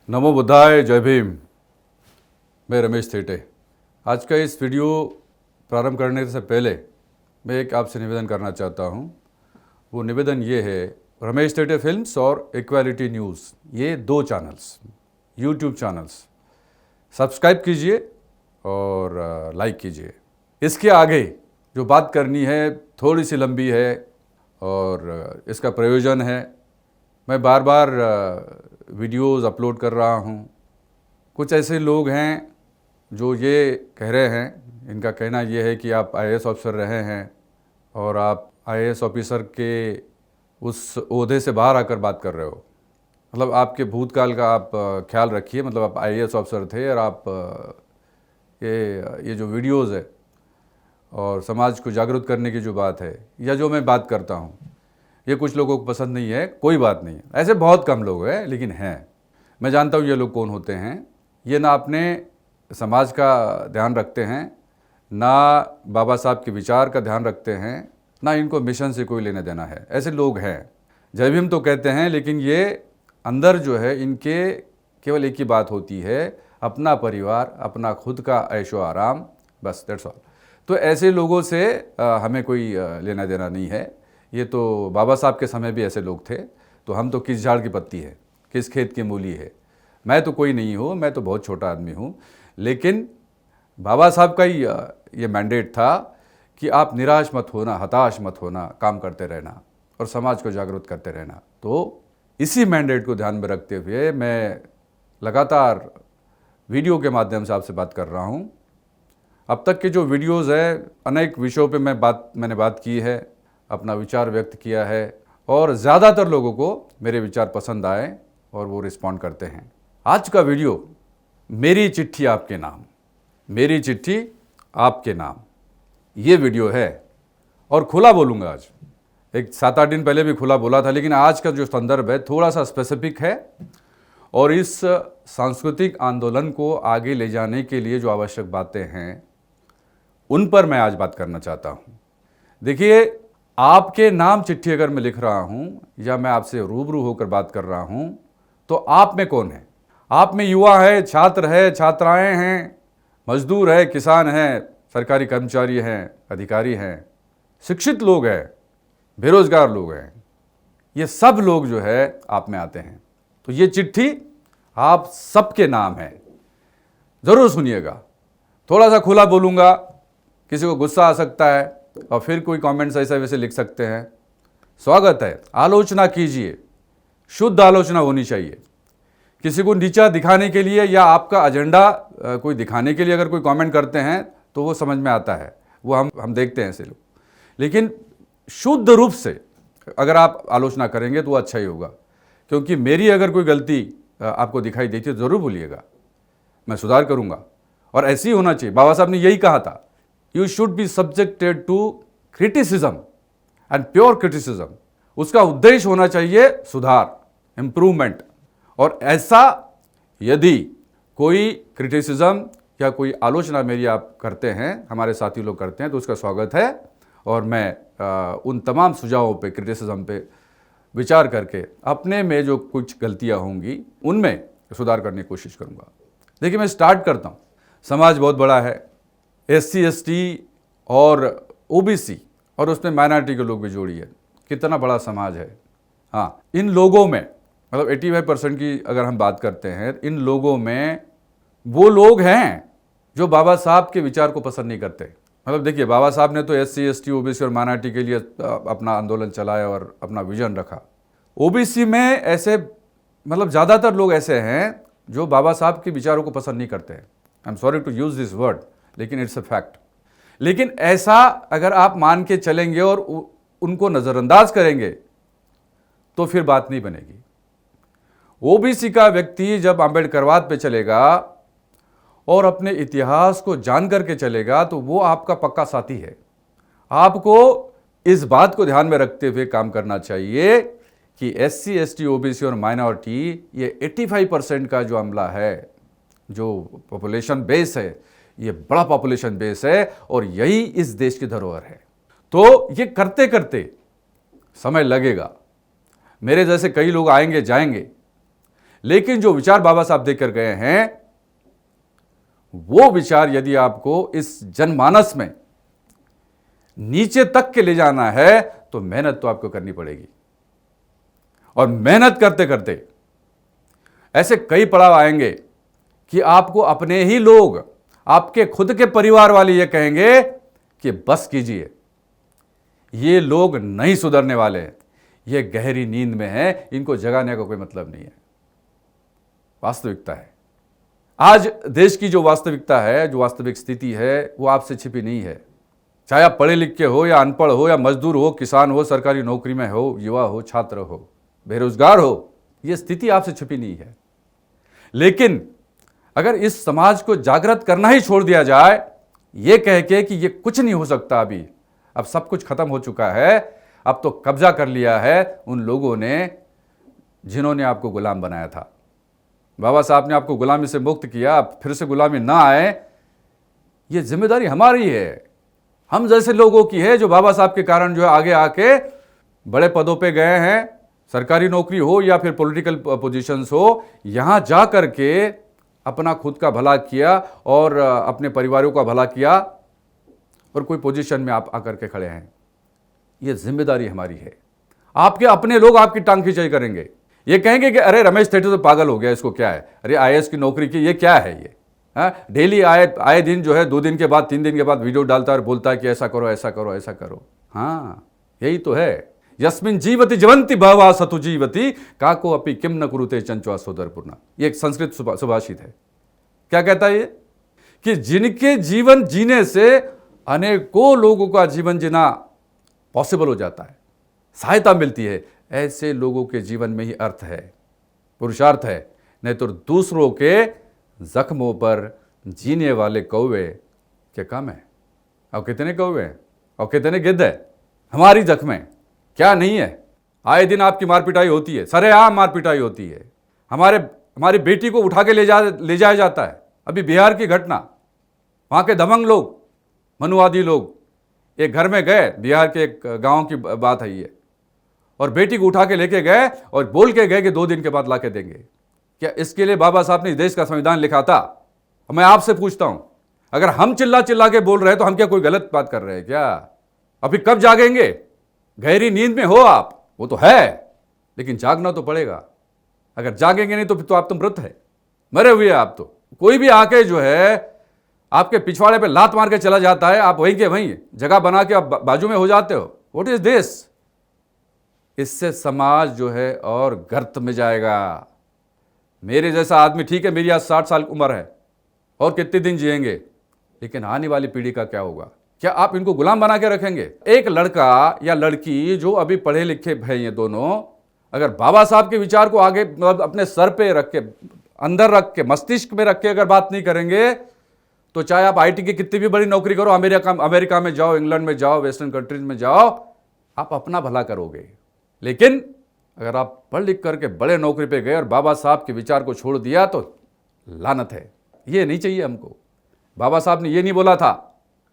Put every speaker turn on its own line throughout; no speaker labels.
नमो बुद्धाय, जय भीम। मैं रमेश थेटे। आज का इस वीडियो प्रारंभ करने से पहले मैं एक आपसे निवेदन करना चाहता हूँ। वो निवेदन ये है, रमेश थेटे फिल्म्स और इक्वालिटी न्यूज़, ये दो चैनल्स, यूट्यूब चैनल्स, सब्सक्राइब कीजिए और लाइक कीजिए। इसके आगे जो बात करनी है थोड़ी सी लंबी है और इसका प्रयोजन है, मैं बार बार वीडियोस अपलोड कर रहा हूँ। कुछ ऐसे लोग हैं जो ये कह रहे हैं, इनका कहना ये है कि आप आईएएस ऑफिसर रहे हैं और आप आईएएस ऑफिसर के उस ओहदे से बाहर आकर बात कर रहे हो। मतलब आपके भूतकाल का आप ख्याल रखिए। मतलब आप आईएएस ऑफिसर थे और आप ये जो वीडियोस है और समाज को जागरूक करने की जो बात है या जो मैं बात करता हूँ, ये कुछ लोगों को पसंद नहीं है। कोई बात नहीं, ऐसे बहुत कम लोग हैं, लेकिन हैं। मैं जानता हूँ ये लोग कौन होते हैं। ये ना अपने समाज का ध्यान रखते हैं, ना बाबा साहब के विचार का ध्यान रखते हैं, ना इनको मिशन से कोई लेना देना है। ऐसे लोग हैं। जय भीम तो कहते हैं, लेकिन ये अंदर जो है इनके केवल एक ही बात होती है, अपना परिवार, अपना खुद का ऐशो आराम, बस दैट्स ऑल। तो ऐसे लोगों से हमें कोई लेना देना नहीं है। ये तो बाबा साहब के समय भी ऐसे लोग थे। तो हम तो किस झाड़ की पत्ती है, किस खेत की मूली है। मैं तो कोई नहीं हूँ, मैं तो बहुत छोटा आदमी हूँ। लेकिन बाबा साहब का ही ये मैंडेट था कि आप निराश मत होना, हताश मत होना, काम करते रहना और समाज को जागरूक करते रहना। तो इसी मैंडेट को ध्यान में रखते हुए मैं लगातार वीडियो के माध्यम से आपसे बात कर रहा हूँ। अब तक के जो वीडियोज़ है, अनेक विषयों पे मैंने बात की है, अपना विचार व्यक्त किया है और ज़्यादातर लोगों को मेरे विचार पसंद आए और वो रिस्पॉन्ड करते हैं। आज का वीडियो मेरी चिट्ठी आपके नाम, मेरी चिट्ठी आपके नाम, ये वीडियो है। और खुला बोलूँगा आज। एक 7-8 दिन पहले भी खुला बोला था, लेकिन आज का जो संदर्भ है थोड़ा सा स्पेसिफिक है और इस सांस्कृतिक आंदोलन को आगे ले जाने के लिए जो आवश्यक बातें हैं उन पर मैं आज बात करना चाहता हूँ। देखिए, आपके नाम चिट्ठी अगर मैं लिख रहा हूँ या मैं आपसे रूबरू होकर बात कर रहा हूँ, तो आप में कौन है? आप में युवा है, छात्र है, छात्राएं हैं, मजदूर है, किसान हैं, सरकारी कर्मचारी हैं, अधिकारी हैं, शिक्षित लोग हैं, बेरोजगार लोग हैं। ये सब लोग जो है आप में आते हैं। तो ये चिट्ठी आप सबके नाम है। ज़रूर सुनिएगा। थोड़ा सा खुला बोलूँगा, किसी को गुस्सा आ सकता है और फिर कोई कमेंट्स ऐसे वैसे लिख सकते हैं। स्वागत है, आलोचना कीजिए, शुद्ध आलोचना होनी चाहिए। किसी को नीचा दिखाने के लिए या आपका एजेंडा कोई दिखाने के लिए अगर कोई कमेंट करते हैं तो वो समझ में आता है, वो हम देखते हैं ऐसे लोग। लेकिन शुद्ध रूप से अगर आप आलोचना करेंगे तो वो अच्छा ही होगा, क्योंकि मेरी अगर कोई गलती आपको दिखाई देती है तो ज़रूर बोलिएगा, मैं सुधार करूँगा। और ऐसे ही होना चाहिए। बाबा साहब ने यही कहा था, you should be subjected to criticism and pure criticism. उसका उद्देश्य होना चाहिए सुधार, इम्प्रूवमेंट। और ऐसा यदि कोई क्रिटिसिज्म या कोई आलोचना मेरी आप करते हैं, हमारे साथी लोग करते हैं, तो उसका स्वागत है। और मैं उन तमाम सुझावों पे, क्रिटिसिज्म पे विचार करके अपने में जो कुछ गलतियां होंगी उनमें सुधार करने की कोशिश करूँगा। देखिए, मैं स्टार्ट करता हूँ। समाज बहुत बड़ा है, SC ST और OBC और उसमें माइनॉरिटी के लोग भी जोड़िए, कितना बड़ा समाज है। हाँ, इन लोगों में मतलब 85% की अगर हम बात करते हैं, इन लोगों में वो लोग हैं जो बाबा साहब के विचार को पसंद नहीं करते। मतलब देखिए, बाबा साहब ने तो SC ST OBC और माइनॉरिटी के लिए अपना आंदोलन चलाया और अपना विजन रखा। OBC में ऐसे मतलब ज़्यादातर लोग ऐसे हैं जो बाबा साहब के विचारों को पसंद नहीं करते हैं। I am sorry to use this word, लेकिन इट्स अ फैक्ट। लेकिन ऐसा अगर आप मान के चलेंगे और उनको नज़रअंदाज करेंगे तो फिर बात नहीं बनेगी। OBC का व्यक्ति जब अम्बेडकरवाद पे चलेगा और अपने इतिहास को जान करके चलेगा तो वो आपका पक्का साथी है। आपको इस बात को ध्यान में रखते हुए काम करना चाहिए कि SC ST OBC और माइनॉरिटी, ये 85% का जो अमला है, जो पॉपुलेशन बेस है, ये बड़ा पॉपुलेशन बेस है और यही इस देश की धरोहर है। तो ये करते करते समय लगेगा। मेरे जैसे कई लोग आएंगे जाएंगे, लेकिन जो विचार बाबा साहब देकर गए हैं, वो विचार यदि आपको इस जनमानस में नीचे तक के ले जाना है तो मेहनत तो आपको करनी पड़ेगी। और मेहनत करते करते ऐसे कई पड़ाव आएंगे कि आपको अपने ही लोग, आपके खुद के परिवार वाले ये कहेंगे कि बस कीजिए, ये लोग नहीं सुधरने वाले हैं, ये गहरी नींद में है, इनको जगाने का कोई मतलब नहीं है। वास्तविकता है, आज देश की जो वास्तविकता है, जो वास्तविक स्थिति है, वो आपसे छिपी नहीं है। चाहे आप पढ़े लिखे हो या अनपढ़ हो या मजदूर हो, किसान हो, सरकारी नौकरी में हो, युवा हो, छात्र हो, बेरोजगार हो, ये स्थिति आपसे छिपी नहीं है। लेकिन अगर इस समाज को जागृत करना ही छोड़ दिया जाए, ये कह के कि ये कुछ नहीं हो सकता, अभी अब सब कुछ खत्म हो चुका है, अब तो कब्जा कर लिया है उन लोगों ने जिन्होंने आपको गुलाम बनाया था। बाबा साहब ने आपको गुलामी से मुक्त किया, फिर से गुलामी ना आए, ये जिम्मेदारी हमारी है, हम जैसे लोगों की है, जो बाबा साहब के कारण जो है आगे आके बड़े पदों पे गए हैं, सरकारी नौकरी हो या फिर पॉलिटिकल पोजीशंस हो, यहां जा करके अपना खुद का भला किया और अपने परिवारों का भला किया और कोई पोजीशन में आप आकर के खड़े हैं। ये जिम्मेदारी हमारी है। आपके अपने लोग आपकी टांग खिंचाई करेंगे, ये कहेंगे कि अरे रमेश सेठी तो पागल हो गया, इसको क्या है, अरे आईएएस की नौकरी की, ये क्या है, ये डेली आए दिन जो है 2 दिन के बाद 3 दिन के बाद वीडियो डालता है और बोलता है कि ऐसा करो ऐसा करो ऐसा करो। हाँ, यही तो है। यस्मिन जीवति जीवंती बहवा सतु जीवति काको अपि किम न कुरुते चंचवा सोदरपूर्णा, ये एक संस्कृत सुभाषित है। क्या कहता है ये कि जिनके जीवन जीने से अनेकों लोगों का जीवन जीना पॉसिबल हो जाता है, सहायता मिलती है, ऐसे लोगों के जीवन में ही अर्थ है, पुरुषार्थ है। नहीं तो दूसरों के जख्मों पर जीने वाले कौवे क्या कम है? और कितने कौवे हैं और कितने गिद्ध है? हमारी जख्में क्या नहीं है? आए दिन आपकी मारपिटाई होती है, सरेआम मारपिटाई होती है। हमारी बेटी को उठा के ले जाया जाता है। अभी बिहार की घटना, वहाँ के दबंग लोग, मनुवादी लोग एक घर में गए, बिहार के एक गांव की बात है ये, और बेटी को उठा के लेके गए और बोल के गए कि 2 दिन के बाद ला के देंगे। क्या इसके लिए बाबा साहब ने देश का संविधान लिखा था? मैं आपसे पूछता हूं, अगर हम चिल्ला चिल्ला के बोल रहे हैं तो हम क्या कोई गलत बात कर रहे हैं क्या? अभी कब जागेंगे? गहरी नींद में हो आप, वो तो है, लेकिन जागना तो पड़ेगा। अगर जागेंगे नहीं तो फिर तो आप तो मृत है, मरे हुए आप तो। कोई भी आके जो है आपके पिछवाड़े पे लात मार के चला जाता है, आप वहीं के वहीं जगह बना के आप बाजू में हो जाते हो। What is this? इससे समाज जो है और गर्त में जाएगा। मेरे जैसा आदमी ठीक है, मेरी आज 60 साल उम्र है और कितने दिन जिएंगे, लेकिन आने वाली पीढ़ी का क्या होगा? क्या आप इनको गुलाम बना के रखेंगे? एक लड़का या लड़की जो अभी पढ़े लिखे हैं, ये दोनों अगर बाबा साहब के विचार को आगे मतलब अपने सर पे रख के, अंदर रख के, मस्तिष्क में रख के अगर बात नहीं करेंगे तो चाहे आप आईटी की कितनी भी बड़ी नौकरी करो, अमेरिका में जाओ, इंग्लैंड में जाओ, वेस्टर्न कंट्रीज में जाओ, आप अपना भला करोगे। लेकिन अगर आप पढ़ लिख करके बड़े नौकरी पे गए और बाबा साहब के विचार को छोड़ दिया तो लानत है। ये नहीं चाहिए हमको। बाबा साहब ने ये नहीं बोला था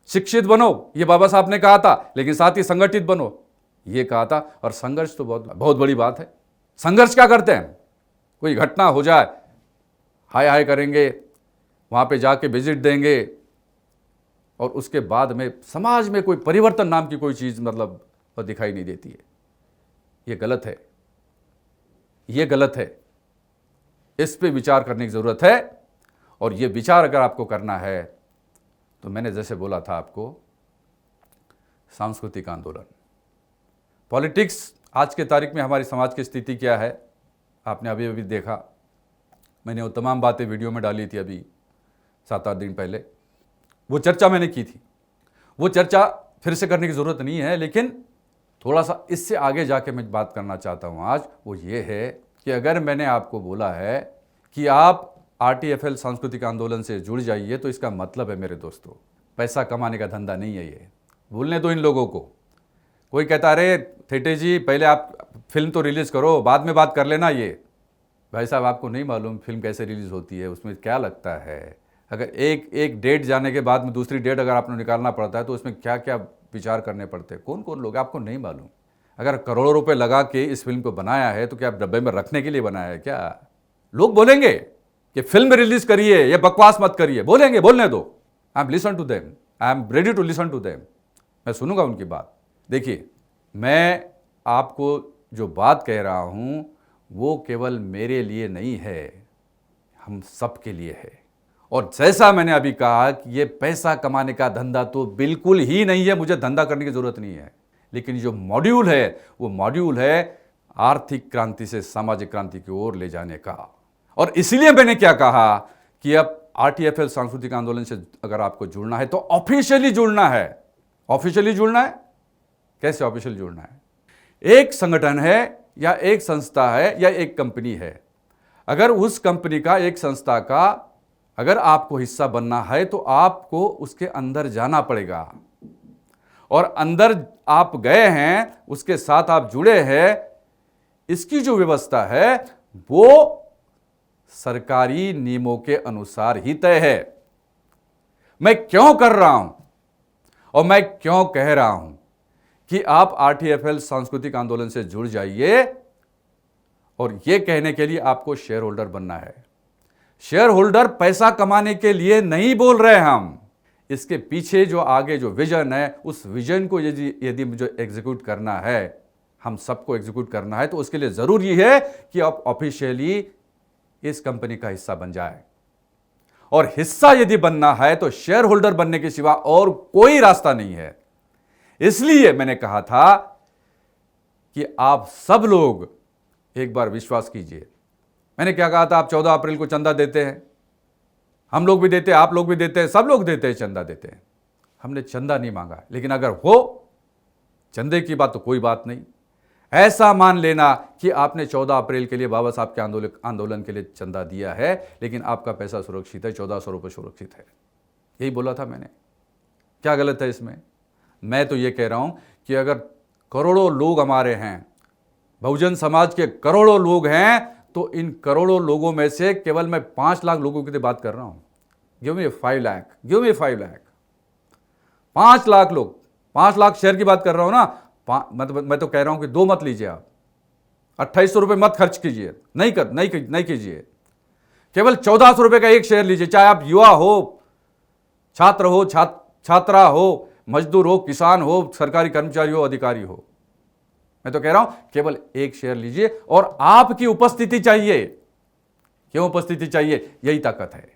शिक्षित बनो, ये बाबा साहब ने कहा था, लेकिन साथ ही संगठित बनो ये कहा था। और संघर्ष तो बहुत बड़ी बात है। संघर्ष क्या करते हैं? कोई घटना हो जाए, हाय हाय करेंगे, वहाँ पे जाके विजिट देंगे और उसके बाद में समाज में कोई परिवर्तन नाम की कोई चीज़ मतलब दिखाई नहीं देती है। ये गलत है, ये गलत है। इस पे विचार करने की ज़रूरत है। और ये विचार अगर आपको करना है तो मैंने जैसे बोला था आपको, सांस्कृतिक आंदोलन, पॉलिटिक्स। आज के तारीख में हमारी समाज की स्थिति क्या है आपने अभी अभी देखा। मैंने वो तमाम बातें वीडियो में डाली थी अभी 7-8 दिन पहले। वो चर्चा मैंने की थी, वो चर्चा फिर से करने की ज़रूरत नहीं है। लेकिन थोड़ा सा इससे आगे जाके मैं बात करना चाहता हूँ आज, वो ये है कि अगर मैंने आपको बोला है कि आप RTFL सांस्कृतिक आंदोलन से जुड़ जाइए, तो इसका मतलब है मेरे दोस्तों, पैसा कमाने का धंधा नहीं है ये। भूलने दो इन लोगों को। कोई कहता अरे थेटे जी पहले आप फिल्म तो रिलीज़ करो, बाद में बात कर लेना। ये भाई साहब आपको नहीं मालूम फिल्म कैसे रिलीज़ होती है, उसमें क्या लगता है। अगर एक डेट जाने के बाद में दूसरी डेट अगर आपने निकालना पड़ता है तो उसमें क्या क्या विचार करने पड़ते हैं, कौन कौन लोग, आपको नहीं मालूम। अगर करोड़ों रुपए लगा के इस फिल्म को बनाया है तो क्या डब्बे में रखने के लिए बनाया है क्या? लोग बोलेंगे कि फिल्म रिलीज करिए, ये बकवास मत करिए, बोलेंगे, बोलने दो। I am listen to them, I am ready to listen to them. मैं सुनूंगा उनकी बात। देखिए, मैं आपको जो बात कह रहा हूं वो केवल मेरे लिए नहीं है, हम सब के लिए है। और जैसा मैंने अभी कहा कि ये पैसा कमाने का धंधा तो बिल्कुल ही नहीं है, मुझे धंधा करने की जरूरत नहीं है। लेकिन जो मॉड्यूल है वो मॉड्यूल है आर्थिक क्रांति से सामाजिक क्रांति की ओर ले जाने का। और इसलिए मैंने क्या कहा कि अब आरटीएफएल सांस्कृतिक आंदोलन से अगर आपको जुड़ना है तो ऑफिशियली जुड़ना है। ऑफिशियली जुड़ना है, कैसे ऑफिशियल जुड़ना है? एक संगठन है या एक संस्था है या एक कंपनी है, अगर उस कंपनी का, एक संस्था का अगर आपको हिस्सा बनना है तो आपको उसके अंदर जाना पड़ेगा। और अंदर आप गए हैं, उसके साथ आप जुड़े हैं, इसकी जो व्यवस्था है वो सरकारी नियमों के अनुसार ही तय है। मैं क्यों कर रहा हूं और मैं क्यों कह रहा हूं कि आप आरटीएफएल सांस्कृतिक आंदोलन से जुड़ जाइए, और यह कहने के लिए आपको शेयर होल्डर बनना है। शेयर होल्डर पैसा कमाने के लिए नहीं बोल रहे हम। इसके पीछे जो आगे जो विजन है, उस विजन को यदि मुझे एग्जीक्यूट करना है, हम सबको एग्जीक्यूट करना है, तो उसके लिए जरूरी है कि आप ऑफिशियली इस कंपनी का हिस्सा बन जाए। और हिस्सा यदि बनना है तो शेयर होल्डर बनने के सिवा और कोई रास्ता नहीं है। इसलिए मैंने कहा था कि आप सब लोग एक बार विश्वास कीजिए। मैंने क्या कहा था? आप 14 अप्रैल को चंदा देते हैं, हम लोग भी देते हैं, आप लोग भी देते हैं, सब लोग देते हैं, चंदा देते हैं। हमने चंदा नहीं मांगा, लेकिन अगर हो चंदे की बात तो कोई बात नहीं। ऐसा मान लेना कि आपने 14 अप्रैल के लिए बाबा साहब के आंदोलन के लिए चंदा दिया है, लेकिन आपका पैसा सुरक्षित है, 1400 रुपये सुरक्षित है। यही बोला था मैंने। क्या गलत है इसमें? मैं तो ये कह रहा हूं कि अगर करोड़ों लोग हमारे हैं, बहुजन समाज के करोड़ों लोग हैं, तो इन करोड़ों लोगों में से केवल मैं 5 लाख लोगों की तो बात कर रहा हूं। Give me 5 lakh, give me 5 lakh. 5 lakh लोग, 5 लाख शेयर की बात कर रहा हूं ना। मैं तो कह रहा हूं कि 2 मत लीजिए आप, 2800 रुपये मत खर्च कीजिए, नहीं कीजिए। केवल 1400 रुपये का एक शेयर लीजिए, चाहे आप युवा हो, छात्र हो, छात्रा हो, मजदूर हो, किसान हो, सरकारी कर्मचारी हो, अधिकारी हो। मैं तो कह रहा हूं केवल एक शेयर लीजिए, और आपकी उपस्थिति चाहिए। क्यों उपस्थिति चाहिए? यही ताकत है।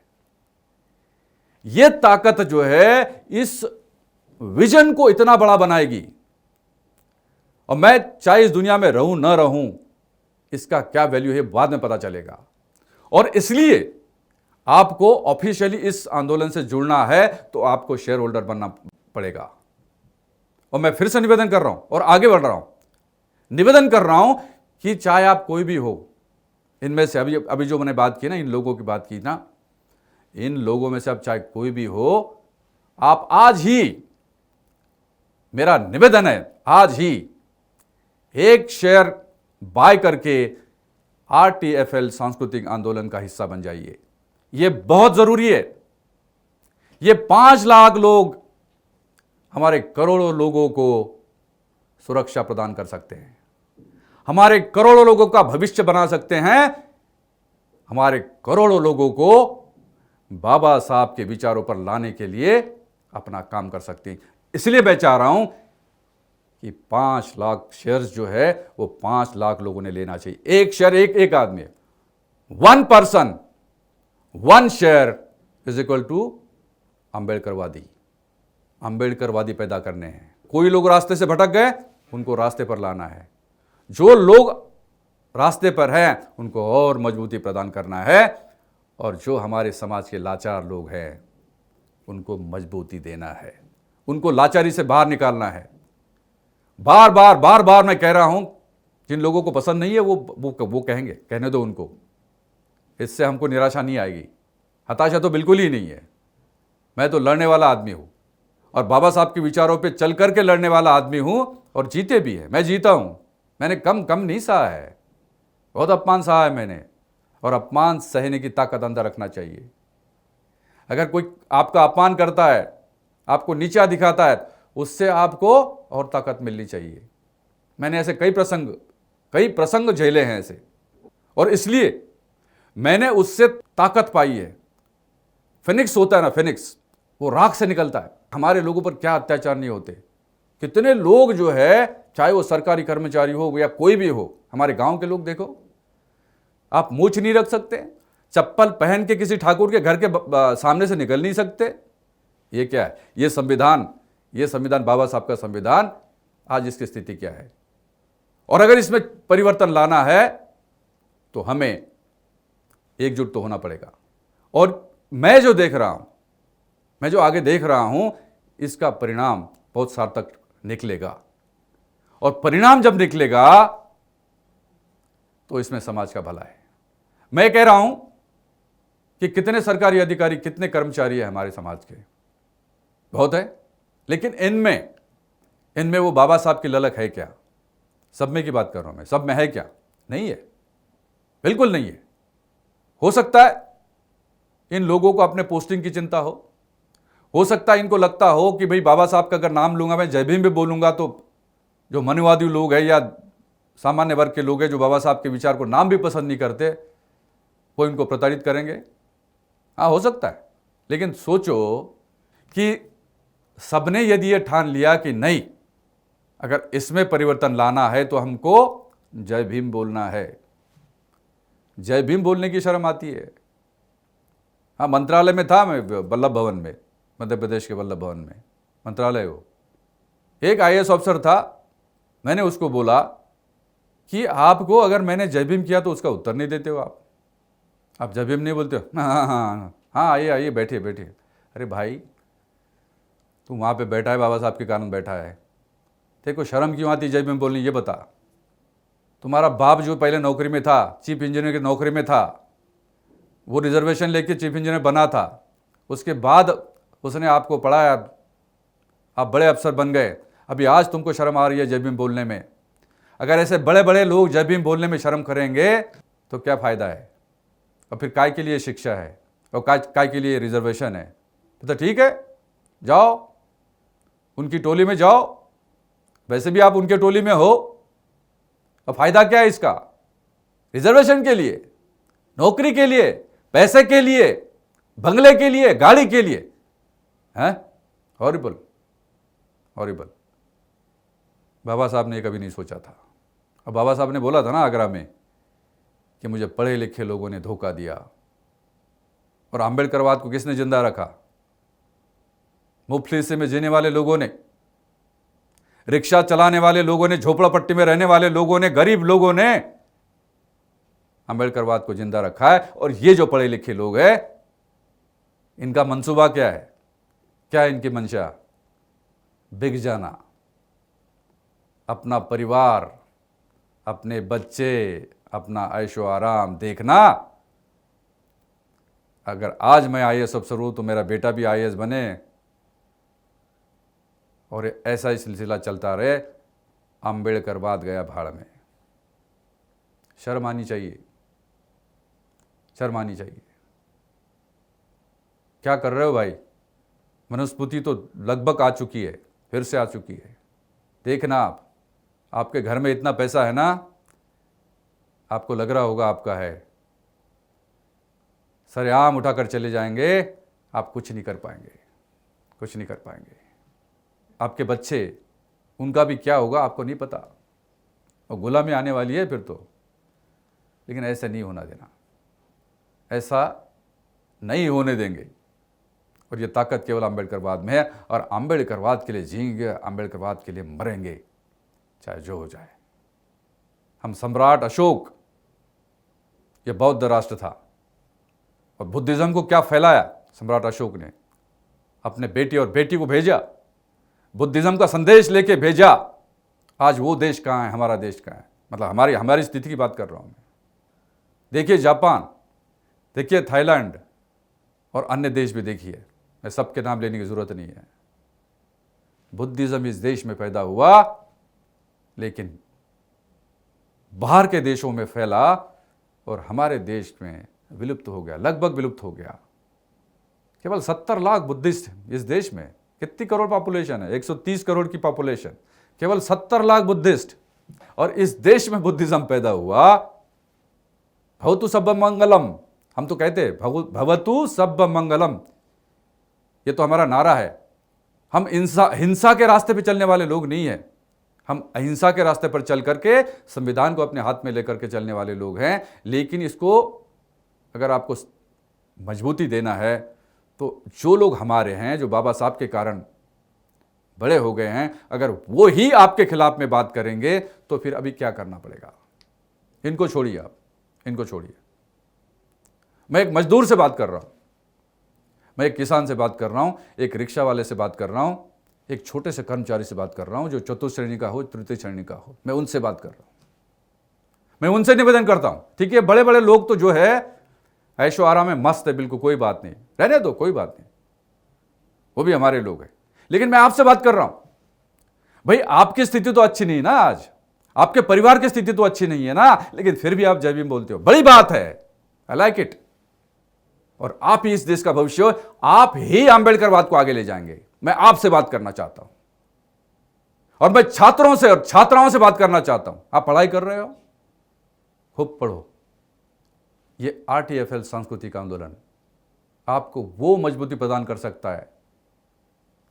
यह ताकत जो है इस विजन को इतना बड़ा बनाएगी। और मैं चाहे इस दुनिया में रहूं ना रहूं, इसका क्या वैल्यू है बाद में पता चलेगा। और इसलिए आपको ऑफिशियली इस आंदोलन से जुड़ना है तो आपको शेयर होल्डर बनना पड़ेगा। और मैं फिर से निवेदन कर रहा हूं और आगे बढ़ रहा हूं, निवेदन कर रहा हूं कि चाहे आप कोई भी हो, इनमें से अभी जो मैंने बात की ना, इन लोगों की बात की ना, इन लोगों में से आप चाहे कोई भी हो, आप आज ही, मेरा निवेदन है, आज ही एक शेयर बाय करके आरटीएफएल सांस्कृतिक आंदोलन का हिस्सा बन जाइए। यह बहुत जरूरी है। ये 5 लाख लोग हमारे करोड़ों लोगों को सुरक्षा प्रदान कर सकते हैं, हमारे करोड़ों लोगों का भविष्य बना सकते हैं, हमारे करोड़ों लोगों को बाबा साहब के विचारों पर लाने के लिए अपना काम कर सकते हैं। इसलिए मैं चाह रहा हूं कि 5 लाख शेयर्स जो है वो 5 लाख लोगों ने लेना चाहिए। एक शेयर, एक आदमी, 1 person 1 share is equal to अंबेडकरवादी। अंबेडकरवादी पैदा करने हैं। कोई लोग रास्ते से भटक गए, उनको रास्ते पर लाना है। जो लोग रास्ते पर हैं उनको और मजबूती प्रदान करना है, और जो हमारे समाज के लाचार लोग हैं उनको मजबूती देना है, उनको लाचारी से बाहर निकालना है। बार बार मैं कह रहा हूं, जिन लोगों को पसंद नहीं है वो कहेंगे, कहने दो उनको। इससे हमको निराशा नहीं आएगी, हताशा तो बिल्कुल ही नहीं है। मैं तो लड़ने वाला आदमी हूं, और बाबा साहब के विचारों पे चल करके लड़ने वाला आदमी हूं, और जीते भी है। मैं जीता हूं, मैंने कम नहीं सहा है, बहुत अपमान सहा है मैंने, और अपमान सहने की ताकत अंदर रखना चाहिए। अगर कोई आपका अपमान करता है, आपको नीचा दिखाता है, उससे आपको और ताकत मिलनी चाहिए। मैंने ऐसे कई प्रसंग झेले हैं ऐसे, और इसलिए मैंने उससे ताकत पाई है। फिनिक्स होता है ना, फिनिक्स, वो राख से निकलता है। हमारे लोगों पर क्या अत्याचार नहीं होते। कितने लोग जो है, चाहे वो सरकारी कर्मचारी हो या कोई भी हो, हमारे गांव के लोग देखो, आप मूछ नहीं रख सकते, चप्पल पहन के किसी ठाकुर के घर के सामने से निकल नहीं सकते। ये क्या है? ये संविधान बाबा साहब का संविधान, आज इसकी स्थिति क्या है? और अगर इसमें परिवर्तन लाना है तो हमें एकजुट तो होना पड़ेगा। और मैं जो देख रहा हूं, मैं जो आगे देख रहा हूं, इसका परिणाम बहुत सार्थक निकलेगा। और परिणाम जब निकलेगा तो इसमें समाज का भला है। मैं कह रहा हूं कि कितने सरकारी अधिकारी, कितने कर्मचारी हैं हमारे समाज के, बहुत है, लेकिन इनमें वो बाबा साहब की ललक है क्या? सब में की बात कर रहा हूं मैं, सब में है क्या? नहीं है, बिल्कुल नहीं है। हो सकता है इन लोगों को अपने पोस्टिंग की चिंता हो सकता है इनको लगता हो कि भाई बाबा साहब का अगर नाम लूंगा, मैं जय भीम भी बोलूंगा, तो जो मनुवादी लोग हैं या सामान्य वर्ग के लोग हैं जो बाबा साहब के विचार को नाम भी पसंद नहीं करते, वो इनको प्रताड़ित करेंगे। हाँ, हो सकता है, लेकिन सोचो कि सबने यदि ये ठान लिया कि नहीं, अगर इसमें परिवर्तन लाना है तो हमको जय भीम बोलना है। जय भीम बोलने की शर्म आती है। हाँ, मंत्रालय में था मैं, वल्लभ भवन में, मध्य प्रदेश के वल्लभ भवन में मंत्रालय, वो एक IAS ऑफिसर था। मैंने उसको बोला कि आपको अगर मैंने जय भीम किया तो उसका उत्तर नहीं देते हो आप जय भीम नहीं बोलते हो? हाँ, आइए बैठिए। अरे भाई, तू वहाँ पे बैठा है, बाबा साहब के कारण बैठा है, तेरे को शर्म क्यों आती जय भीम बोलनी? ये बता। तुम्हारा बाप जो पहले नौकरी में था, चीफ इंजीनियर की नौकरी में था, वो रिजर्वेशन लेके चीफ इंजीनियर बना था, उसके बाद उसने आपको पढ़ाया, आप बड़े अफसर बन गए। अभी आज तुमको शर्म आ रही है जय भीम बोलने में। अगर ऐसे बड़े बड़े लोग जय भीम बोलने में शर्म करेंगे तो क्या फ़ायदा है? और फिर काय के लिए शिक्षा है और काय के लिए रिजर्वेशन है? तो ठीक है, जाओ उनकी टोली में जाओ, वैसे भी आप उनके टोली में हो, और फायदा क्या है इसका? रिजर्वेशन के लिए, नौकरी के लिए, पैसे के लिए, बंगले के लिए, गाड़ी के लिए, हैं? हॉरिबल। बाबा साहब ने ये कभी नहीं सोचा था। अब बाबा साहब ने बोला था ना आगरा में कि मुझे पढ़े लिखे लोगों ने धोखा दिया। और आंबेडकरवाद को किसने जिंदा रखा? मुफ्लिसी में जीने वाले लोगों ने, रिक्शा चलाने वाले लोगों ने, झोपड़ापट्टी में रहने वाले लोगों ने, गरीब लोगों ने आंबेडकरवाद को जिंदा रखा है। और ये जो पढ़े लिखे लोग हैं, इनका मंसूबा क्या है? क्या है इनकी मंशा? बिक जाना, अपना परिवार, अपने बच्चे, अपना ऐशो आराम देखना। अगर आज मैं IAS अफसर हूं तो मेरा बेटा भी IAS बने, और ऐसा ही सिलसिला चलता रहे। आंबेडकरवाद गया भाड़ में। शर्म आनी चाहिए। क्या कर रहे हो भाई? मनुस्मृति तो लगभग आ चुकी है, फिर से आ चुकी है। देखना, आपके घर में इतना पैसा है ना, आपको लग रहा होगा आपका है, सरेआम उठाकर चले जाएंगे, आप कुछ नहीं कर पाएंगे। आपके बच्चे, उनका भी क्या होगा आपको नहीं पता, और गुलामी आने वाली है फिर तो। लेकिन ऐसा नहीं होना देना, ऐसा नहीं होने देंगे। और ये ताकत केवल आंबेडकरवाद में है, और आंबेडकरवाद के लिए जिएंगे, आंबेडकरवाद के लिए मरेंगे, चाहे जो हो जाए। हम सम्राट अशोक, ये बौद्ध राष्ट्र था, और बुद्धिज्म को क्या फैलाया सम्राट अशोक ने? अपने बेटे और बेटी को भेजा, बुद्धिज्म का संदेश लेके भेजा। आज वो देश कहाँ है? हमारा देश कहाँ है? मतलब हमारी स्थिति की बात कर रहा हूँ मैं। देखिए जापान, देखिए थाईलैंड, और अन्य देश भी देखिए, मैं सबके नाम लेने की जरूरत नहीं है। बुद्धिज्म इस देश में पैदा हुआ, लेकिन बाहर के देशों में फैला, और हमारे देश में विलुप्त हो गया, लगभग विलुप्त हो गया। केवल 70 लाख बुद्धिस्ट इस देश में। कितनी करोड़ पॉपुलेशन है? 130 करोड़ की पॉपुलेशन, केवल 70 लाख बुद्धिस्ट। और इस देश में बुद्धिज्म पैदा हुआ। भवतु सब मंगलम, हम तो कहते हैं भवतु सब्ब मंगलम, ये तो हमारा नारा है। हम हिंसा के रास्ते पे चलने वाले लोग नहीं हैं, हम अहिंसा के रास्ते पर चल करके संविधान को अपने हाथ में लेकर के चलने वाले लोग हैं। लेकिन इसको अगर आपको मजबूती देना है तो जो लोग हमारे हैं, जो बाबा साहब के कारण बड़े हो गए हैं, अगर वो ही आपके खिलाफ में बात करेंगे तो फिर अभी क्या करना पड़ेगा? इनको छोड़िए, आप इनको छोड़िए। मैं एक मजदूर से बात कर रहा हूं, मैं एक किसान से बात कर रहा हूं, एक रिक्शा वाले से बात कर रहा हूं, एक छोटे से कर्मचारी से बात कर रहा हूं, जो चतुर्थ श्रेणी का हो, तृतीय श्रेणी का हो, मैं उनसे बात कर रहा हूं। मैं उनसे निवेदन करता हूं, ठीक है, बड़े बड़े लोग तो जो है ऐशो आराम में मस्त है, बिल्कुल कोई बात नहीं, रहने दो, कोई बात नहीं, वो भी हमारे लोग हैं। लेकिन मैं आपसे बात कर रहा हूं, भाई आपकी स्थिति तो अच्छी नहीं ना, आज आपके परिवार की स्थिति तो अच्छी नहीं है ना, लेकिन फिर भी आप जय भीम बोलते हो, बड़ी बात है, आई लाइक इट। और आप ही इस देश का भविष्य हो, आप ही अंबेडकरवाद को आगे ले जाएंगे। मैं आपसे बात करना चाहता हूं और मैं छात्रों से और छात्राओं से बात करना चाहता हूं। आप पढ़ाई कर रहे हो, खूब पढ़ो। ये RTFL सांस्कृतिक आंदोलन आपको वो मजबूती प्रदान कर सकता है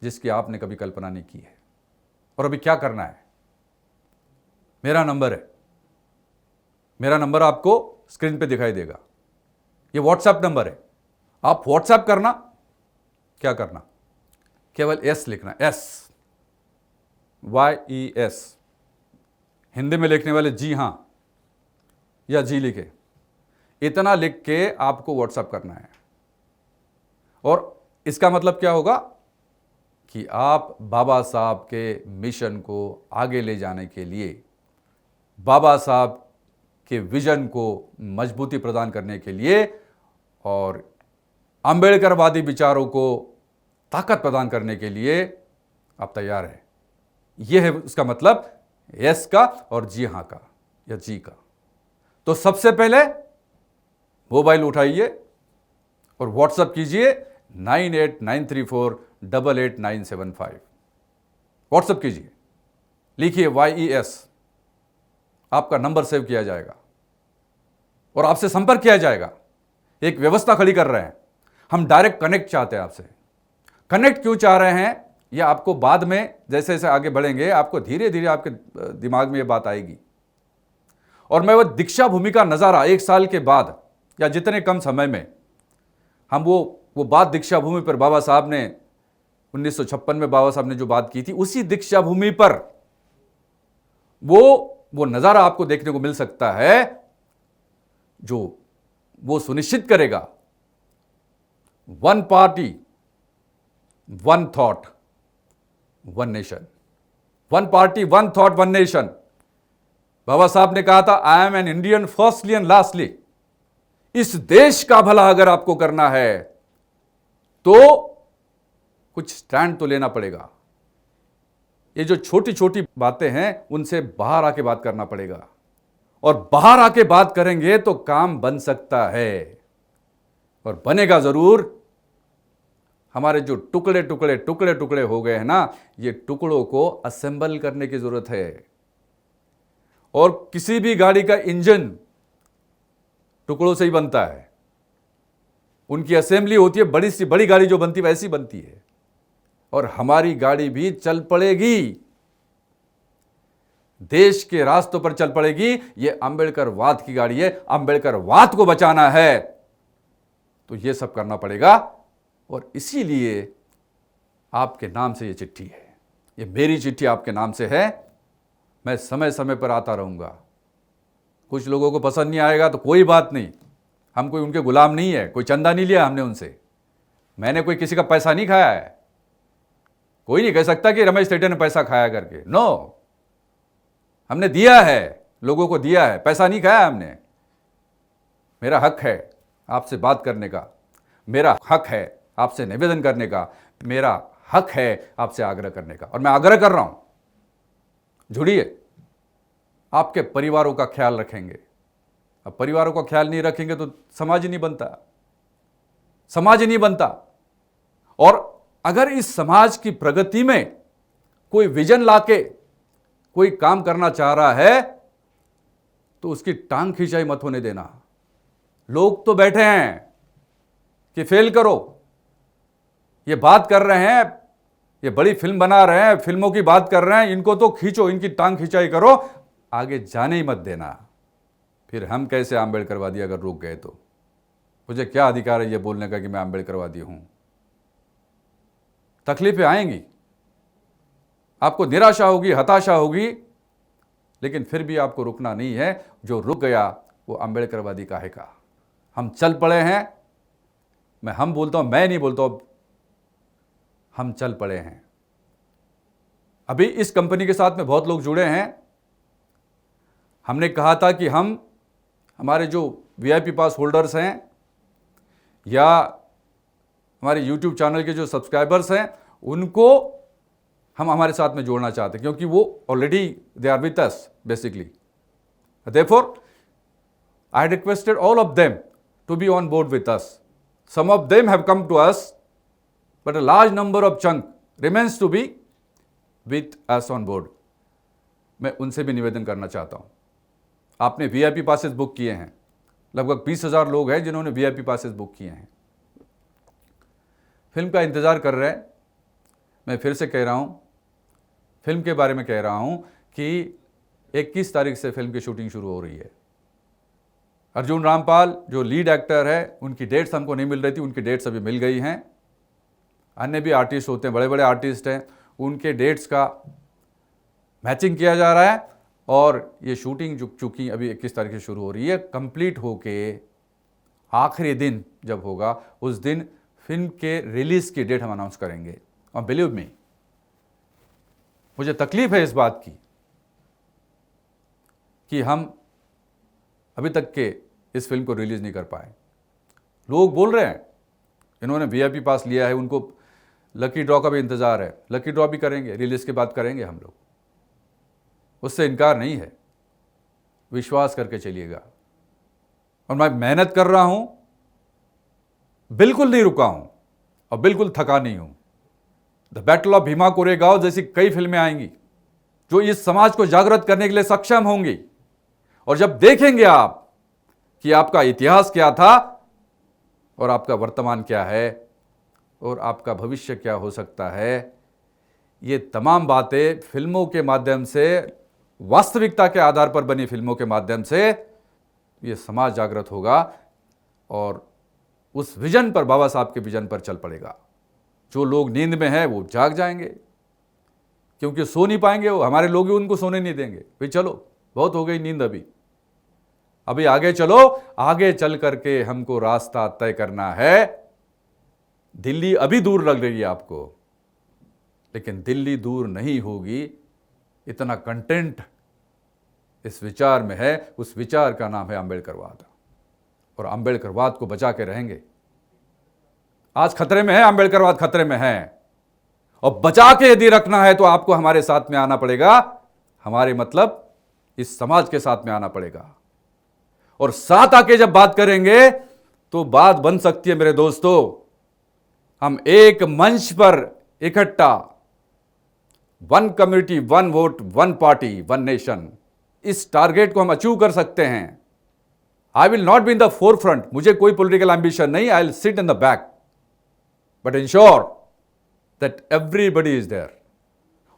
जिसकी आपने कभी कल्पना नहीं की है। और अभी क्या करना है? मेरा नंबर है, मेरा नंबर आपको स्क्रीन पे दिखाई देगा, ये व्हाट्सएप नंबर है। आप व्हाट्सएप करना, क्या करना, केवल S लिखना, SYES, हिंदी में लिखने वाले जी हां या जी लिखे, इतना लिख के आपको व्हाट्सएप करना है। और इसका मतलब क्या होगा कि आप बाबा साहब के मिशन को आगे ले जाने के लिए, बाबा साहब के विजन को मजबूती प्रदान करने के लिए और अंबेडकरवादी विचारों को ताकत प्रदान करने के लिए आप तैयार हैं। यह है उसका मतलब, यस का और जी हां का या जी का। तो सबसे पहले मोबाइल उठाइए और व्हाट्सएप कीजिए 9893488975। व्हाट्सएप कीजिए, लिखिए YES, आपका नंबर सेव किया जाएगा और आपसे संपर्क किया जाएगा। एक व्यवस्था खड़ी कर रहे हैं हम, डायरेक्ट कनेक्ट चाहते हैं आपसे। कनेक्ट क्यों चाह रहे हैं ये आपको बाद में, जैसे जैसे आगे बढ़ेंगे, आपको धीरे धीरे आपके दिमाग में ये बात आएगी। और मैं वो दीक्षा भूमि का नज़ारा 1 साल के बाद या जितने कम समय में हम वो बात दीक्षा भूमि पर बाबा साहब ने 1956 में बाबा साहब ने जो बात की थी, उसी दीक्षा भूमि पर वो नज़ारा आपको देखने को मिल सकता है, जो वो सुनिश्चित करेगा one party, one thought, one nation. One party, one thought, one nation. Baba Saheb ने कहा था, I am an Indian firstly and lastly. इस देश का भला अगर आपको करना है तो कुछ स्टैंड तो लेना पड़ेगा। ये जो छोटी छोटी बातें हैं उनसे बाहर आके बात करना पड़ेगा, और बाहर आके बात करेंगे तो काम बन सकता है, और बनेगा जरूर। हमारे जो टुकड़े टुकड़े टुकड़े टुकड़े हो गए हैं ना, ये टुकड़ों को असेंबल करने की जरूरत है। और किसी भी गाड़ी का इंजन टुकड़ों से ही बनता है, उनकी असेंबली होती है, बड़ी सी बड़ी गाड़ी जो बनती है वैसी बनती है। और हमारी गाड़ी भी चल पड़ेगी, देश के रास्तों पर चल पड़ेगी। ये अंबेडकरवाद की गाड़ी है, अंबेडकरवाद को बचाना है तो ये सब करना पड़ेगा। और इसीलिए आपके नाम से ये चिट्ठी है, ये मेरी चिट्ठी आपके नाम से है। मैं समय समय पर आता रहूंगा। कुछ लोगों को पसंद नहीं आएगा तो कोई बात नहीं, हम कोई उनके गुलाम नहीं है, कोई चंदा नहीं लिया हमने उनसे, मैंने कोई किसी का पैसा नहीं खाया है। कोई नहीं कह सकता कि रमेश सेठे ने पैसा खाया करके, नो, हमने दिया है, लोगों को दिया है, पैसा नहीं खाया हमने। मेरा हक है आपसे बात करने का, मेरा हक है आपसे निवेदन करने का, मेरा हक है आपसे आग्रह करने का, और मैं आग्रह कर रहा हूं, जुड़िए, आपके परिवारों का ख्याल रखेंगे। अब परिवारों का ख्याल नहीं रखेंगे तो समाज ही नहीं बनता, समाज ही नहीं बनता। और अगर इस समाज की प्रगति में कोई विजन लाके कोई काम करना चाह रहा है तो उसकी टांग खिंचाई मत होने देना। लोग तो बैठे हैं कि फेल करो, ये बात कर रहे हैं, ये बड़ी फिल्म बना रहे हैं, फिल्मों की बात कर रहे हैं, इनको तो खींचो, इनकी टांग खिंचाई करो, आगे जाने ही मत देना। फिर हम कैसे आंबेडकरवादी अगर रुक गए तो मुझे क्या अधिकार है ये बोलने का कि मैं आंबेडकरवादी हूं। तकलीफें आएंगी, आपको निराशा होगी, हताशा होगी, लेकिन फिर भी आपको रुकना नहीं है। जो रुक गया वो आंबेडकरवादी काहे का। हम चल पड़े हैं, हम बोलता हूं, मैं नहीं बोलता हूं, हम चल पड़े हैं। अभी इस कंपनी के साथ में बहुत लोग जुड़े हैं। हमने कहा था कि हम हमारे जो वीआईपी पास होल्डर्स हैं या हमारे यूट्यूब चैनल के जो सब्सक्राइबर्स हैं उनको हम हमारे साथ में जोड़ना चाहते हैं, क्योंकि वो already they are with us basically. Therefore I had requested all of them to be on board with us. Some of them have come to us, but a large number of chunk remains to be with us on board. मैं उनसे भी निवेदन करना चाहता हूँ। आपने VIP passes book किए हैं, लगभग 20,000 लोग हैं जिन्होंने वीआईपी पासेस बुक किए हैं, फिल्म का इंतज़ार कर रहे हैं। मैं फिर से कह रहा हूँ, फिल्म के बारे में कह रहा हूँ कि 21 तारीख से फिल्म की शूटिंग शुरू हो रही है। अर्जुन रामपाल जो लीड एक्टर है, उनकी डेट्स हमको नहीं मिल रही थी, उनकी डेट्स अभी मिल गई हैं। अन्य भी आर्टिस्ट होते हैं, बड़े बड़े आर्टिस्ट हैं, उनके डेट्स का मैचिंग किया जा रहा है और ये शूटिंग चूँकि अभी 21 तारीख से शुरू हो रही है, कंप्लीट होके आखिरी दिन जब होगा उस दिन फिल्म के रिलीज़ की डेट हम अनाउंस करेंगे। और बिलीव मी, मुझे तकलीफ है इस बात की कि हम अभी तक के इस फिल्म को रिलीज़ नहीं कर पाए। लोग बोल रहे हैं इन्होंने वीआईपी पास लिया है, उनको लकी ड्रॉ का भी इंतज़ार है। लकी ड्रॉ भी करेंगे, रिलीज़ के बाद करेंगे हम लोग, उससे इनकार नहीं है, विश्वास करके चलिएगा। और मैं मेहनत कर रहा हूं, बिल्कुल नहीं रुका हूं और बिल्कुल थका नहीं हूं। The battle of Bhima Koregaon जैसी कई फिल्में आएंगी जो इस समाज को जागृत करने के लिए सक्षम होंगी। और जब देखेंगे आप कि आपका इतिहास क्या था और आपका वर्तमान क्या है और आपका भविष्य क्या हो सकता है, ये तमाम बातें फिल्मों के माध्यम से, वास्तविकता के आधार पर बनी फिल्मों के माध्यम से ये समाज जागृत होगा और उस विजन पर, बाबा साहब के विजन पर चल पड़ेगा। जो लोग नींद में हैं वो जाग जाएंगे, क्योंकि सो नहीं पाएंगे, वो हमारे लोग ही उनको सोने नहीं देंगे। भाई चलो, बहुत हो गई नींद, अभी आगे चलो, आगे चल करके हमको रास्ता तय करना है। दिल्ली अभी दूर लग रही है आपको, लेकिन दिल्ली दूर नहीं होगी। इतना कंटेंट इस विचार में है, उस विचार का नाम है अम्बेडकरवाद, और अम्बेडकरवाद को बचा के रहेंगे। आज खतरे में है, अम्बेडकरवाद खतरे में है, और बचा के यदि रखना है तो आपको हमारे साथ में आना पड़ेगा। हमारे मतलब इस समाज के साथ में आना पड़ेगा, और साथ आके जब बात करेंगे तो बात बन सकती है मेरे दोस्तों। हम एक मंच पर इकट्ठा, one community, one vote, one party, one nation, इस टारगेट को हम अचीव कर सकते हैं। I will not be in the forefront, मुझे कोई पॉलिटिकल एम्बिशन नहीं, I will sit in the back, but ensure that everybody is there.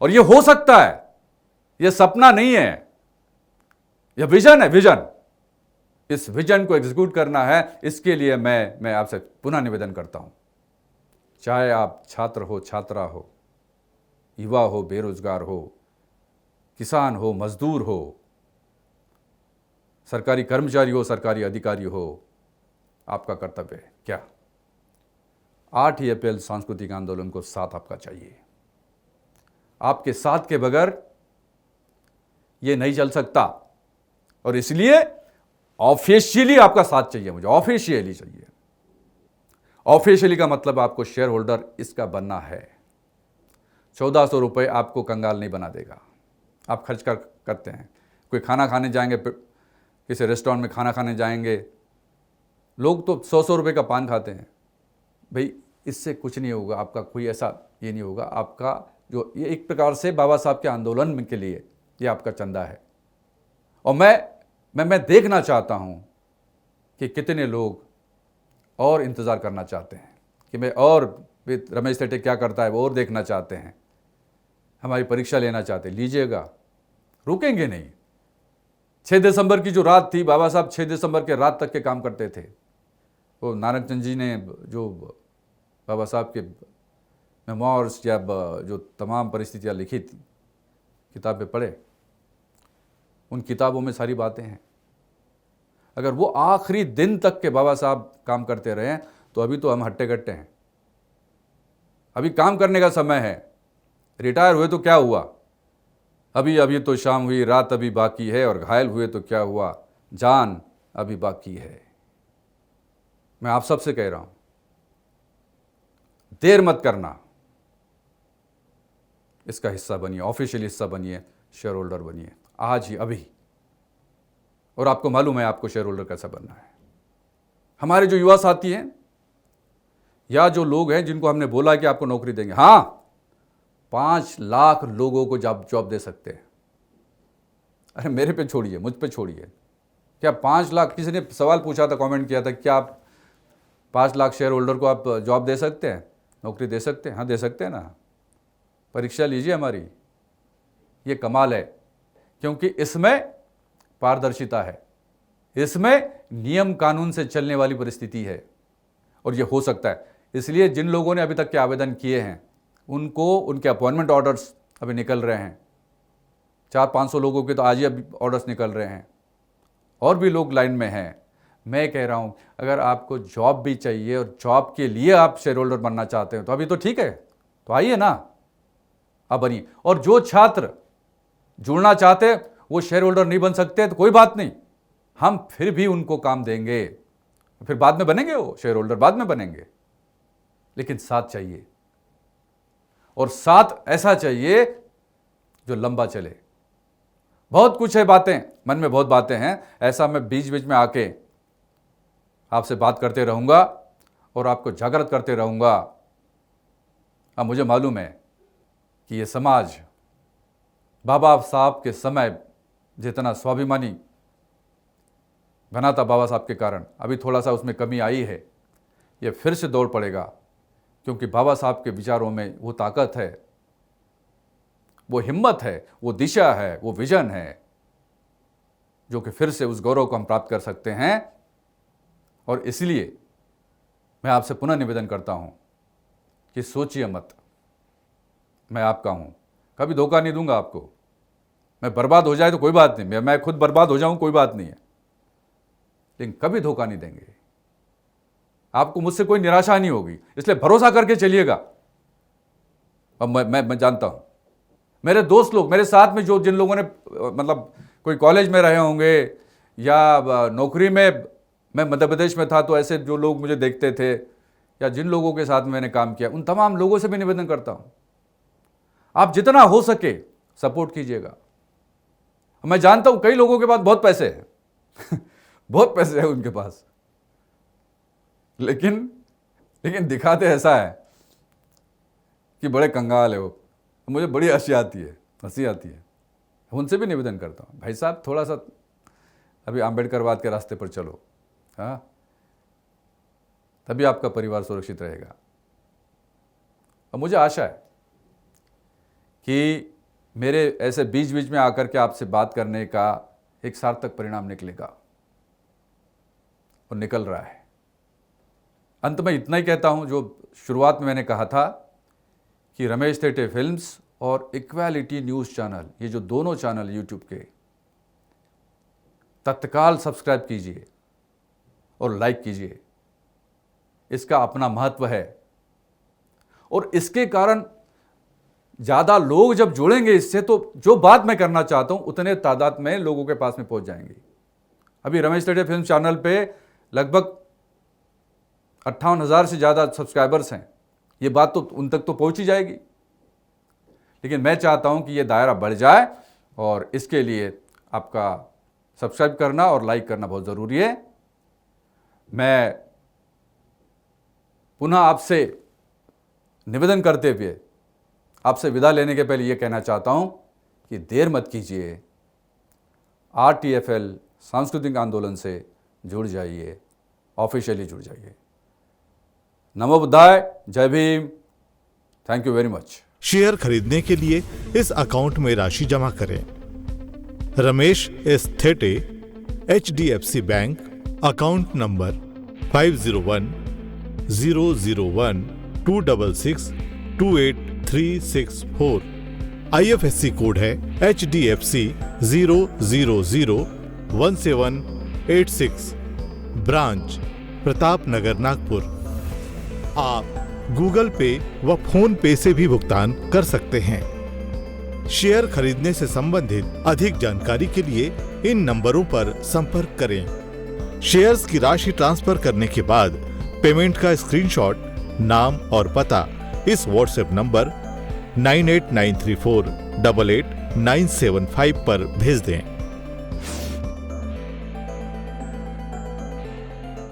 और ये हो सकता है, ये सपना नहीं है, यह विजन है, विजन। इस विजन को एग्जीक्यूट करना है, इसके लिए मैं आपसे पुनः निवेदन करता हूं। चाहे आप छात्र हो, छात्रा हो, युवा हो, बेरोजगार हो, किसान हो, मजदूर हो, सरकारी कर्मचारी हो, सरकारी अधिकारी हो, आपका कर्तव्य है क्या? 8 अप्रैल सांस्कृतिक आंदोलन को साथ आपका चाहिए। आपके साथ के बगैर ये नहीं चल सकता, और इसलिए ऑफिशियली आपका साथ चाहिए मुझे, ऑफिशियली चाहिए। ऑफिशियली का मतलब आपको शेयर होल्डर इसका बनना है। 1400 रुपये आपको कंगाल नहीं बना देगा। आप खर्च करते हैं, कोई खाना खाने जाएंगे, किसी रेस्टोरेंट में खाना खाने जाएंगे, लोग तो 100 रुपये का पान खाते हैं। भाई इससे कुछ नहीं होगा, आपका कोई ऐसा ये नहीं होगा। आपका जो ये एक प्रकार से बाबा साहब के आंदोलन के लिए ये आपका चंदा है। और मैं देखना चाहता हूँ कि कितने लोग और इंतज़ार करना चाहते हैं कि मैं और रमेश सेठी क्या करता है वो और देखना चाहते हैं, हमारी परीक्षा लेना चाहते हैं। लीजिएगा, रुकेंगे नहीं। 6 दिसंबर की जो रात थी, बाबा साहब 6 दिसंबर के रात तक के काम करते थे। वो नानक चंद जी ने जो बाबा साहब के मेमोर्स या जो तमाम परिस्थितियाँ लिखी थी, किताबें पढ़े, उन किताबों में सारी बातें हैं। अगर वो आखिरी दिन तक के बाबा साहब काम करते रहे हैं तो अभी तो हम हट्टे कट्टे हैं। अभी काम करने का समय है। रिटायर हुए तो क्या हुआ, अभी तो शाम हुई, रात अभी बाकी है, और घायल हुए तो क्या हुआ, जान अभी बाकी है। मैं आप सबसे कह रहा हूं, देर मत करना, इसका हिस्सा बनिए, ऑफिशियल हिस्सा बनिए, शेयर होल्डर बनिए आज ही, अभी। और आपको मालूम है आपको शेयर होल्डर कैसा बनना है। हमारे जो युवा साथी हैं या जो लोग हैं जिनको हमने बोला कि आपको नौकरी देंगे, हाँ, 5 लाख लोगों को जॉब दे सकते हैं। अरे मेरे पे छोड़िए, मुझ पे छोड़िए, क्या 5 लाख, किसी ने सवाल पूछा था, कमेंट किया था, क्या आप 5 लाख शेयर होल्डर को आप जॉब दे सकते हैं, नौकरी दे सकते हैं? हाँ, दे सकते हैं ना। परीक्षा लीजिए हमारी, ये कमाल है, क्योंकि इसमें पारदर्शिता है, इसमें नियम कानून से चलने वाली परिस्थिति है, और ये हो सकता है। इसलिए जिन लोगों ने अभी तक के आवेदन किए हैं उनको उनके अपॉइंटमेंट ऑर्डर्स अभी निकल रहे हैं। 400-500 लोगों के तो आज ही अभी ऑर्डर्स निकल रहे हैं, और भी लोग लाइन में हैं। मैं कह रहा हूं, अगर आपको जॉब भी चाहिए और जॉब के लिए आप शेयर होल्डर बनना चाहते हैं तो अभी तो ठीक है, तो आइए ना, आप बनिए। और जो छात्र जुड़ना चाहते वो शेयर होल्डर नहीं बन सकते तो कोई बात नहीं, हम फिर भी उनको काम देंगे, फिर बाद में बनेंगे, वो शेयर होल्डर बाद में बनेंगे, लेकिन साथ चाहिए, और साथ ऐसा चाहिए जो लंबा चले। बहुत कुछ है बातें, मन में बहुत बातें हैं, ऐसा मैं बीच बीच में आके आपसे बात करते रहूंगा और आपको जागृत करते रहूंगा। अब मुझे मालूम है कि ये समाज बाबा साहब के समय जितना स्वाभिमानी बना था बाबा साहब के कारण, अभी थोड़ा सा उसमें कमी आई है। ये फिर से दौड़ पड़ेगा, क्योंकि बाबा साहब के विचारों में वो ताकत है, वो हिम्मत है, वो दिशा है, वो विजन है, जो कि फिर से उस गौरव को हम प्राप्त कर सकते हैं। और इसलिए मैं आपसे पुनः निवेदन करता हूं कि सोचिए मत, मैं आपका हूं, कभी धोखा नहीं दूंगा आपको। मैं बर्बाद हो जाए तो कोई बात नहीं, मैं खुद बर्बाद हो जाऊं कोई बात नहीं है, लेकिन कभी धोखा नहीं देंगे। आपको मुझसे कोई निराशा नहीं होगी, इसलिए भरोसा करके चलिएगा। अब मैं जानता हूं, मेरे दोस्त लोग मेरे साथ में जिन लोगों ने मतलब कोई कॉलेज में रहे होंगे या नौकरी में, मैं मध्य प्रदेश में था तो ऐसे जो लोग मुझे देखते थे, या जिन लोगों के साथ मैंने काम किया, उन तमाम लोगों से भी निवेदन करता हूं, आप जितना हो सके सपोर्ट कीजिएगा। मैं जानता हूं कई लोगों के पास बहुत पैसे हैं बहुत पैसे हैं उनके पास, लेकिन दिखाते ऐसा है कि बड़े कंगाल है वो। मुझे बड़ी हंसी आती है। उनसे भी निवेदन करता हूँ, भाई साहब थोड़ा सा अभी आम्बेडकरवाद के रास्ते पर चलो, हाँ, तभी आपका परिवार सुरक्षित रहेगा। और मुझे आशा है कि मेरे ऐसे बीच बीच में आकर के आपसे बात करने का एक सार्थक परिणाम निकलेगा, और निकल रहा है। अंत में इतना ही कहता हूं जो शुरुआत में मैंने कहा था कि रमेश सेठी फिल्म्स और इक्वालिटी न्यूज़ चैनल, ये जो दोनों चैनल यूट्यूब के, तत्काल सब्सक्राइब कीजिए और लाइक कीजिए। इसका अपना महत्व है, और इसके कारण ज़्यादा लोग जब जुड़ेंगे इससे, तो जो बात मैं करना चाहता हूं उतने तादाद में लोगों के पास में पहुंच जाएंगी। अभी रमेश सेठी फिल्म चैनल पे लगभग 58,000 से ज़्यादा सब्सक्राइबर्स हैं। ये बात तो उन तक तो पहुंच ही जाएगी, लेकिन मैं चाहता हूं कि ये दायरा बढ़ जाए, और इसके लिए आपका सब्सक्राइब करना और लाइक करना बहुत ज़रूरी है। मैं पुनः आपसे निवेदन करते हुए आपसे विदा लेने के पहले ये कहना चाहता हूं कि देर मत कीजिए, RTFL सांस्कृतिक आंदोलन से जुड़ जाइए। ऑफिशियली जुड़ जाइए। नमो बुद्धाय, जय Bhim, thank you very much.
Share खरीदने के लिए इस अकाउंट में राशि जमा करें। Ramesh S Thete, HDFC bank, account number 50100126628364। IFSC code है HDFC 0001786। ब्रांच प्रताप नगर, नागपुर। आप गूगल पे व फोन पे से भी भुगतान कर सकते हैं। शेयर खरीदने से संबंधित अधिक जानकारी के लिए इन नंबरों पर संपर्क करें। शेयर्स की राशि ट्रांसफर करने के बाद पेमेंट का स्क्रीनशॉट, नाम और पता इस व्हाट्सएप नंबर 98934888975 पर भेज दें।